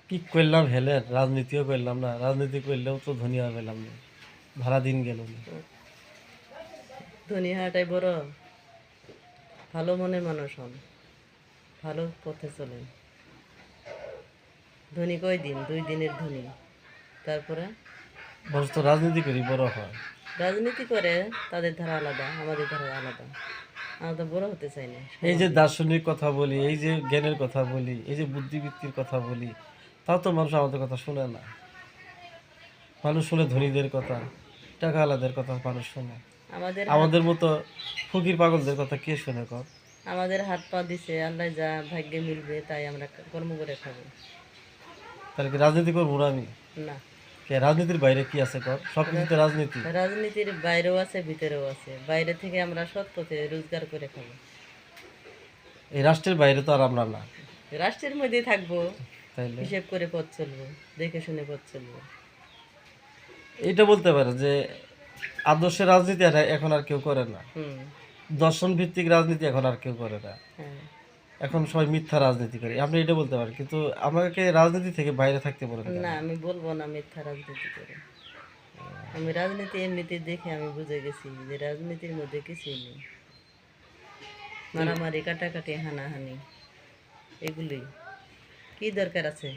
কি করলাম হেলের রাজনীতিও করলাম না, রাজনীতি করলেও তো ধনী হয়ে পেলাম না, ভাড়া দিন গেল না। ধনী হওয়াটাই বড়। ভালো মনের মানুষ হন, ভালো পথে চলেন। ধনী কয়দিন, 2 দিনের ধনী। তারপরে বরঞ্চ তো রাজনীতি করি বড় হয়। রাজনীতি করে, তাদের ধারা আলাদা, আমাদের ধারা আলাদা। আমরা তো বড় হতে চাই না এই যে সমাজে। দার্শনিক কথা বলি, এই যে জ্ঞানের কথা বলি, এই যে বুদ্ধিবৃত্তির কথা বলি, তাও তো মানুষ আমাদের কথা শুনে না। মানুষ শুনে ধনীদের কথা, টাকাওয়ালাদের কথা মানুষ শুনে। আমাদের হাত আমাদের মতো ফকির পাগলদের কথা কে শুনে কর? আমাদের হাত পা দিছে আল্লাহ, যা ভাগ্যে মিলবে তাই আমরা কর্ম করে খাবো। তাহলে কি রাজনীতি করবো না আমি? না, কে রাজনীতির বাইরে কি আছে কর? সব কিছুতে রা- রাজনীতি। রাজনীতির বাইরেও আছে, ভিতরেও আছে। বাইরে থেকে আমরা সৎ পথে রোজগার করে খাবো। এই রাষ্ট্রের বাইরে তো আর আমরা না। রাষ্ট্রের মধ্যেই থাকবো, তাইলে হিসেব করে পথ চলবো, দেখে শুনে পথ চলবো। এইটা বলতে পারে যে আদর্শের রাজনীতি এখন আর কেউ করে না। হুম। দর্শন ভিত্তিক রাজনীতি এখন আর কেউ করে না। হ্যাঁ। এখন সবাই মিথ্যা রাজনীতি করে, আপনি এটা বলতে পারেন, কিন্তু আমাকে রাজনীতি থেকে বাইরে থাকতে বলেন কেন? না, আমি বলবো না মিথ্যা রাজনীতি করে। আমি রাজনীতি এমনিতে দেখে আমি বুঝে গেছি যে রাজনীতির মধ্যে কিছুই নেই। মারামারি, কাটাকাটি, হানাহানি, এগুলোই কি দরকার আছে?